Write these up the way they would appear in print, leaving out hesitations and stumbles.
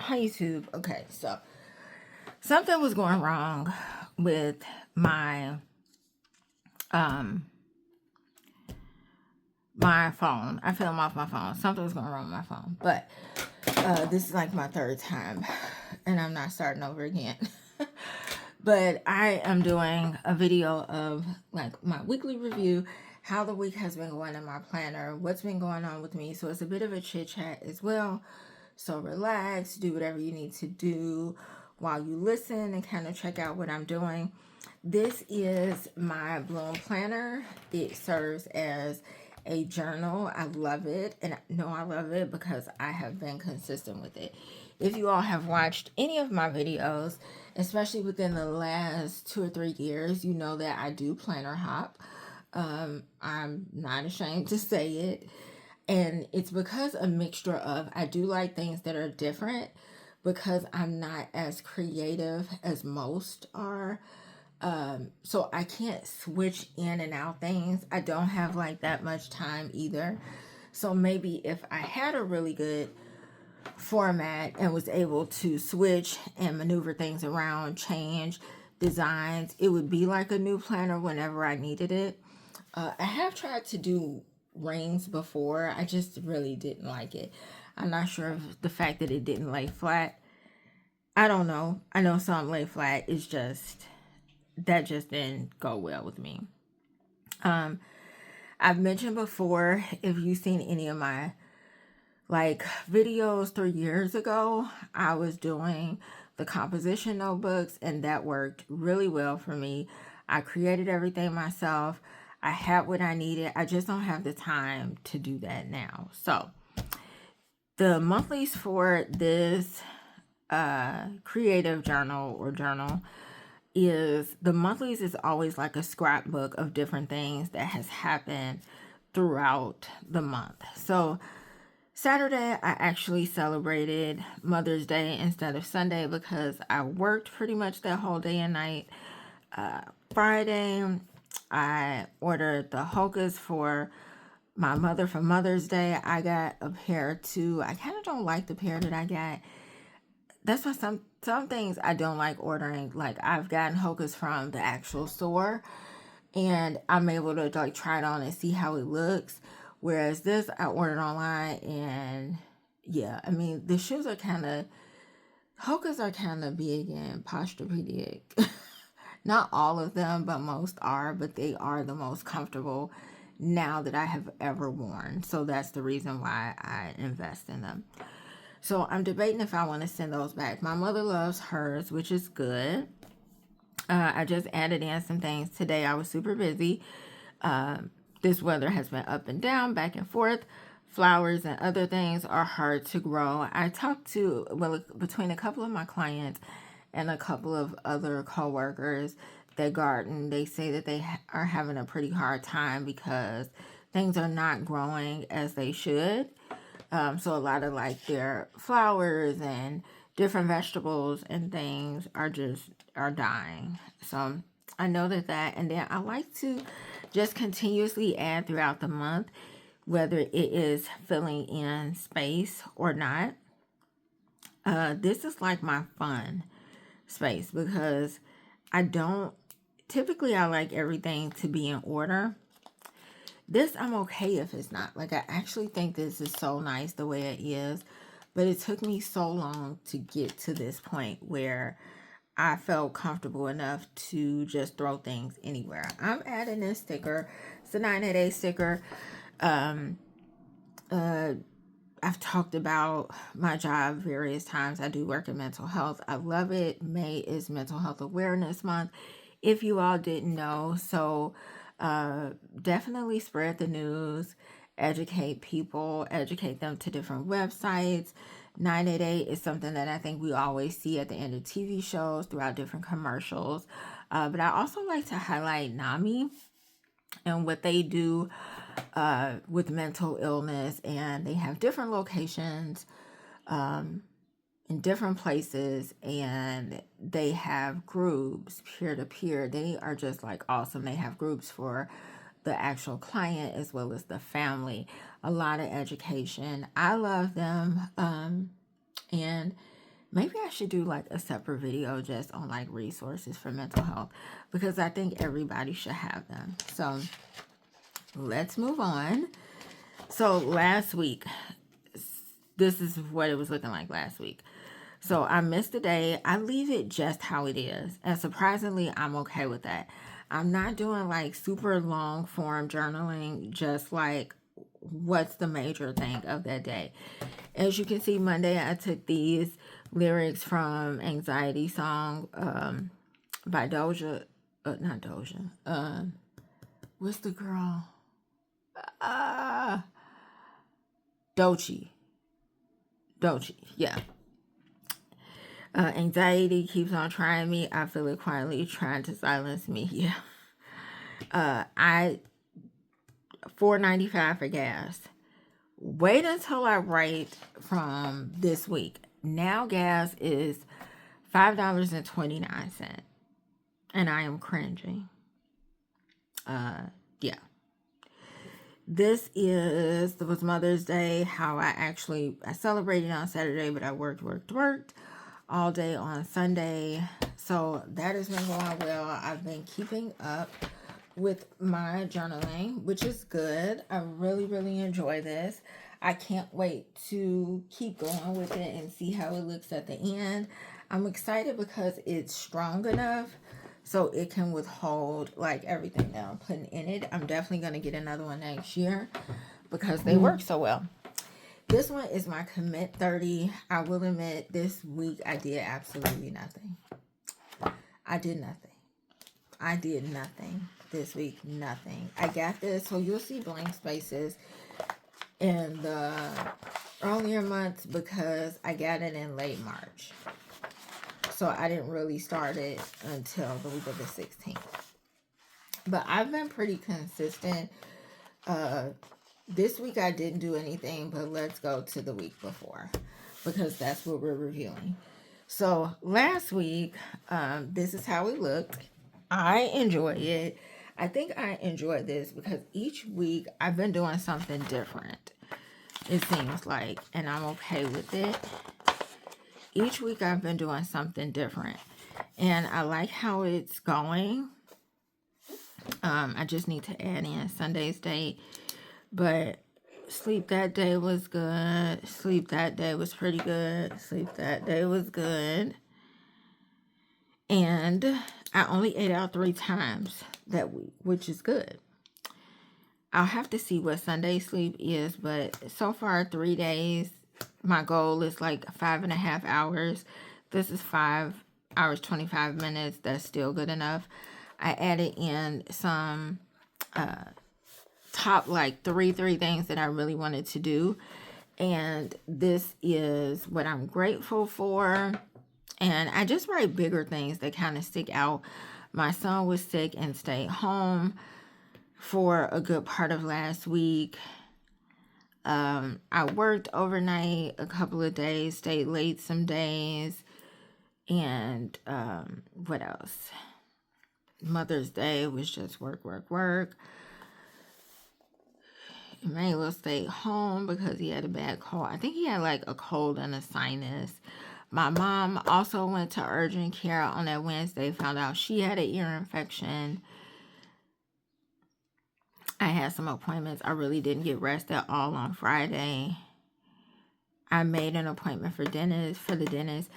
Hi YouTube. Okay, so something was going wrong with my my phone. I fell off my phone. Something was going wrong with my phone. But this is like my third time and I'm not starting over again. But I am doing a video of like my weekly review, how the week has been going in my planner, what's been going on with me. So it's a bit of a chit chat as well. So relax, do whatever you need to do while you listen and kind of check out what I'm doing. This is my Bloom planner. It serves as a journal. I love it, and I know I love it because I have been consistent with it. If you all have watched any of my videos, especially within the last 2 or 3 years, you know that I do planner hop. I'm not ashamed to say it. And it's because a mixture of, I do like things that are different because I'm not as creative as most are. So I can't switch in and out things. I don't have like that much time either. So maybe if I had a really good format and was able to switch and maneuver things around, change designs, it would be like a new planner whenever I needed it. I have tried to do rings before. I just really didn't like it. I'm not sure if the fact that it didn't lay flat. I don't know. I know some lay flat. It's just that just didn't go well with me. I've mentioned before, if you've seen any of my like videos 3 years ago, I was doing the composition notebooks and that worked really well for me. I created everything myself. I had what I needed. I just don't have the time to do that now. So the monthlies for this creative journal or journal is the monthlies is always like a scrapbook of different things that has happened throughout the month. So Saturday, I actually celebrated Mother's Day instead of Sunday because I worked pretty much that whole day and night. Friday, I ordered the hokas for my mother for Mother's Day. I got a pair too. I kind of don't like the pair that I got. That's why some things I don't like ordering. Like I've gotten hokas from the actual store and I'm able to like try it on and see how it looks. Whereas this I ordered online and yeah, I mean the shoes are kind of hokas are kind of big and posturepedic. Not all of them, but most are, but they are the most comfortable now that I have ever worn. So that's the reason why I invest in them. So I'm debating if I want to send those back. My mother loves hers, which is good. I just added in some things today. I was super busy. This weather has been up and down, back and forth. Flowers and other things are hard to grow. I talked to, well, between a couple of my clients and a couple of other coworkers that garden, they say that they are having a pretty hard time because things are not growing as they should. So a lot of like their flowers and different vegetables and things are dying. So I know that, and then I like to just continuously add throughout the month, whether it is filling in space or not. This is like my fun space because I don't typically I like everything to be in order. This I'm okay if it's not. Like I actually think this is so nice the way it is, but it took me so long to get to this point where I felt comfortable enough to just throw things anywhere. I'm adding this sticker. It's a 988 sticker. I've talked about my job various times. I do work in mental health. I love it. May is Mental Health Awareness Month, if you all didn't know. So definitely spread the news, educate people, educate them to different websites. 988 is something that I think we always see at the end of TV shows throughout different commercials. But I also like to highlight NAMI and what they do with mental illness, and they have different locations in different places, and they have groups peer to peer. They are just like awesome. They have groups for the actual client as well as the family. A lot of education. I love them, and Maybe I should do like a separate video just on like resources for mental health, because I think everybody should have them. So let's move on. So last week, this is what it was looking like last week. So I missed a day. I leave it just how it is. And surprisingly, I'm okay with that. I'm not doing like super long form journaling, just like what's the major thing of that day. As you can see, Monday I took these lyrics from Anxiety Song by Doja. Not Doja. What's the girl? Dochi. Yeah. Anxiety keeps on trying me. I feel it quietly trying to silence me. Yeah. I $4.95 for gas. Wait until I write from this week. Now gas is $5.29, and I am cringing. Yeah. This was Mother's Day. How I celebrated on Saturday, but I worked all day on Sunday. So that has been going well. I've been keeping up with my journaling, which is good. I really, really enjoy this. I can't wait to keep going with it and see how it looks at the end. I'm excited because it's strong enough so it can withhold like everything that I'm putting in it. I'm definitely going to get another one next year because they work so well. This one is my Commit30. I will admit this week I did absolutely nothing. I did nothing this week. Nothing. I got this. So you'll see blank spaces in the earlier months because I got it in late March. So I didn't really start it until the week of the 16th. But I've been pretty consistent. This week I didn't do anything, but let's go to the week before because that's what we're reviewing. So last week, this is how it looked. I enjoy it. I think I enjoy this because each week I've been doing something different, it seems like, and I'm okay with it. Each week I've been doing something different, and I like how it's going. I just need to add in Sunday's date, but sleep that day was good. Sleep that day was pretty good. Sleep that day was good. And I only ate out 3 times that week, which is good. I'll have to see what Sunday sleep is, but so far 3 days, my goal is like 5.5 hours. This is 5 hours, 25 minutes. That's still good enough. I added in some top like three things that I really wanted to do. And this is what I'm grateful for. And I just write bigger things that kind of stick out. My son was sick and stayed home for a good part of last week. I worked overnight a couple of days, stayed late some days. And what else? Mother's Day was just work. Emmanuel stayed home because he had a bad cold. I think he had like a cold and a sinus. My mom also went to urgent care on that Wednesday, found out she had an ear infection. I had some appointments. I really didn't get rest at all on Friday. I made an appointment for the dentist.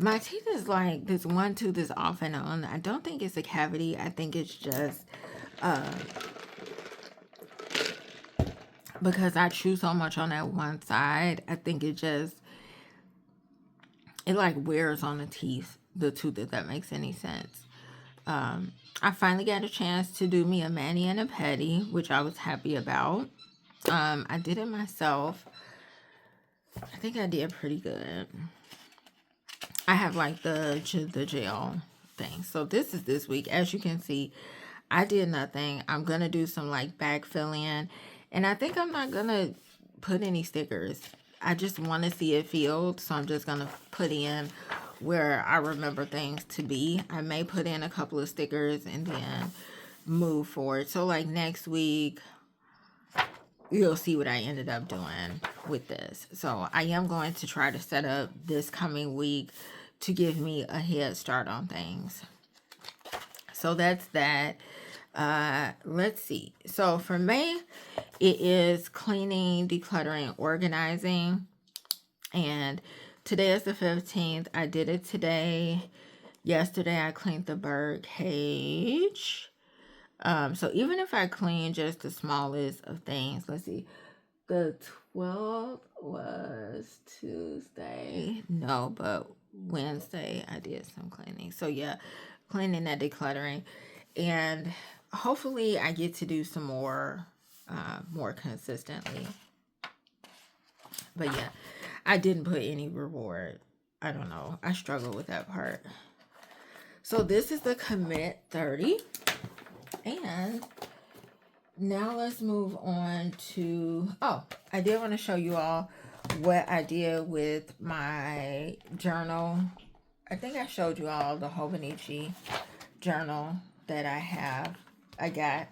My teeth is like, this one tooth is off and on. I don't think it's a cavity. I think it's just because I chew so much on that one side. I think it like wears on the teeth, the tooth, if that makes any sense. I finally got a chance to do me a mani and a pedi, which I was happy about. I did it myself. I think I did pretty good. I have like the gel thing. So this is this week. As you can see, I did nothing. I'm going to do some like back filling. And I think I'm not going to put any stickers. I just want to see it filled. So I'm just going to put in where I remember things to be. I may put in a couple of stickers and then move forward. So like next week, you'll see what I ended up doing with this. So I am going to try to set up this coming week to give me a head start on things. So that's that. Let's see. So for May, it is cleaning, decluttering, organizing. And today is the 15th. I did it today. Yesterday I cleaned the bird cage. So even if I clean just the smallest of things, let's see. The 12th was Tuesday. No, but Wednesday I did some cleaning. So yeah, cleaning and decluttering. And hopefully I get to do some more consistently. But yeah, I didn't put any reward. I don't know. I struggle with that part. So this is the Commit30. And now let's move on to, I did want to show you all what I did with my journal. I think I showed you all the Hobonichi journal that I got.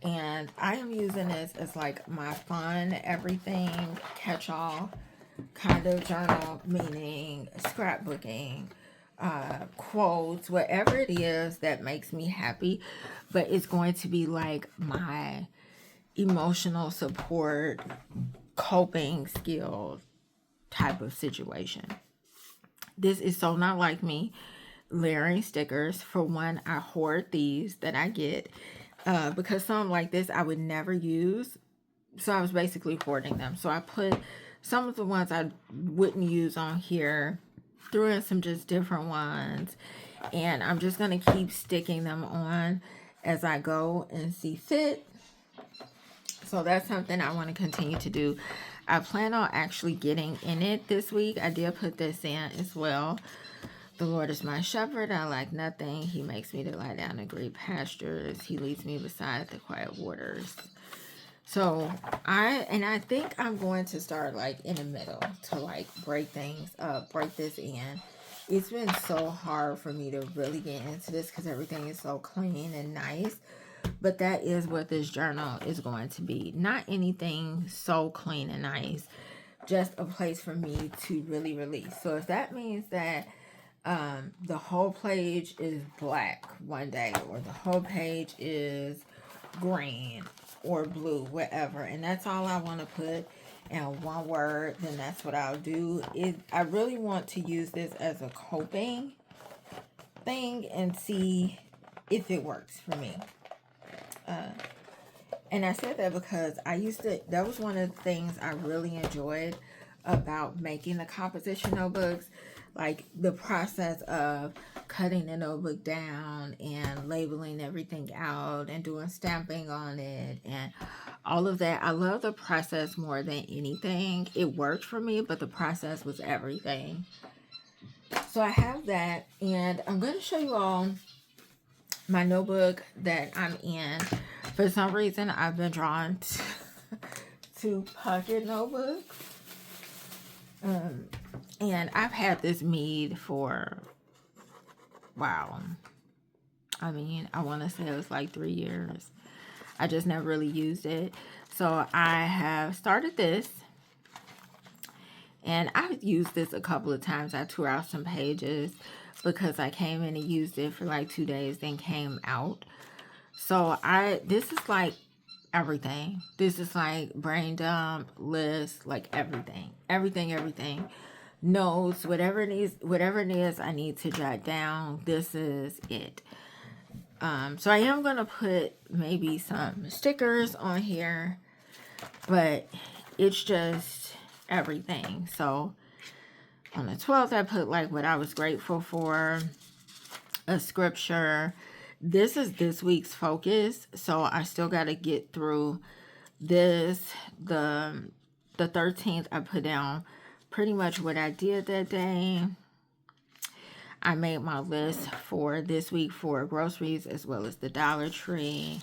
And I am using this as like my fun, everything, catch-all kind of journal, meaning scrapbooking, quotes, whatever it is that makes me happy, but it's going to be like my emotional support, coping skill type of situation. This is so not like me. Layering stickers. For one, I hoard these that I get because some like this I would never use. So I was basically hoarding them. So I put some of the ones I wouldn't use on here, threw in some just different ones, and I'm just going to keep sticking them on as I go and see fit. So that's something I want to continue to do. I plan on actually getting in it this week. I did put this in as well. The Lord is my shepherd. I lack nothing. He makes me to lie down in green pastures. He leads me beside the quiet waters. So I think I'm going to start like in the middle to like break things up, break this in. It's been so hard for me to really get into this because everything is so clean and nice. But that is what this journal is going to be. Not anything so clean and nice. Just a place for me to really release. So if that means that the whole page is black one day, or the whole page is green or blue, whatever, and that's all I want to put in one word, then that's what I'll do. I really want to use this as a coping thing and see if it works for me. And I said that because that was one of the things I really enjoyed about making the composition notebooks. Like the process of cutting the notebook down and labeling everything out and doing stamping on it and all of that. I love the process more than anything. It worked for me, but the process was everything. So I have that, and I'm going to show you all my notebook that I'm in. For some reason, I've been drawn to pocket notebooks. And I've had this Mead for, wow. I mean, I want to say it was like 3 years. I just never really used it. So I have started this. And I've used this a couple of times. I tore out some pages because I came in and used it for like 2 days, then came out. So this is like everything. This is like brain dump, list, like everything. Everything. Notes, whatever it is I need to jot down, this is it. So I am going to put maybe some stickers on here, but it's just everything. So on the 12th, I put like what I was grateful for, a scripture. This is this week's focus, so I still got to get through this. The 13th, I put down pretty much what I did that day. I made my list for this week for groceries as well as the Dollar Tree.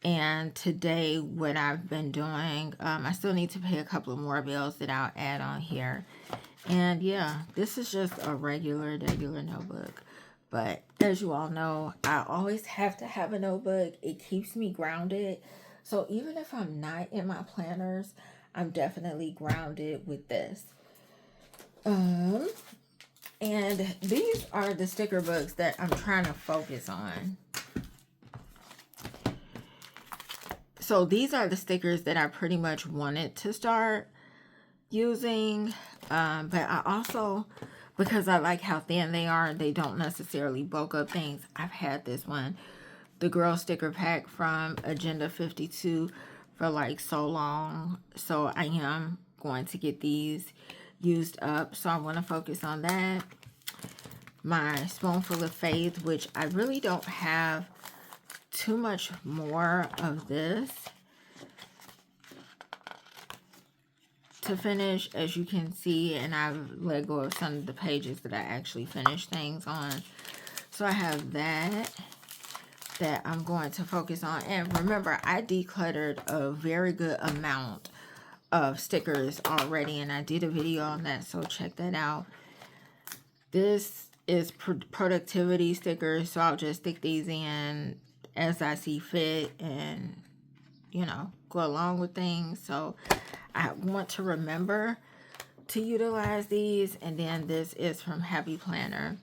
And today, what I've been doing, I still need to pay a couple of more bills that I'll add on here. And yeah, this is just a regular notebook. But as you all know, I always have to have a notebook. It keeps me grounded So even if I'm not in my planners, I'm definitely grounded with this. And these are the sticker books that I'm trying to focus on. So these are the stickers that I pretty much wanted to start using. But I also, because I like how thin they are, they don't necessarily bulk up things. I've had this one, the girl sticker pack from Agenda 52 for like so long. So I am going to get these used up. So I want to focus on that. My Spoonful of Faith, which I really don't have too much more of this to finish, as you can see, and I've let go of some of the pages that I actually finished things on. So I have that I'm going to focus on. And remember, I decluttered a very good amount of stickers already, and I did a video on that, so check that out. This is productivity stickers, so I'll just stick these in as I see fit and, you know, go along with things. So I want to remember to utilize these. And then this is from Happy Planner.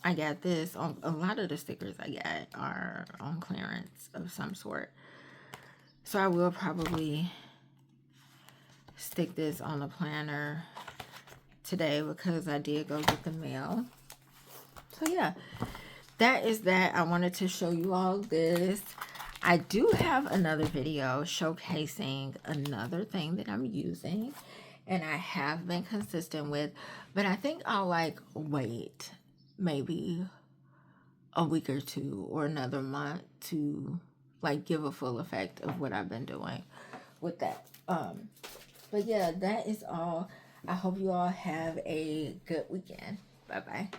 I got this on, a lot of the stickers I got are on clearance of some sort. So I will probably stick this on the planner today because I did go get the mail. So yeah, that is that. I wanted to show you all this. I do have another video showcasing another thing that I'm using and I have been consistent with, but I think I'll like wait maybe a week or two or another month to like give a full effect of what I've been doing with that. But yeah, that is all. I hope you all have a good weekend. Bye bye.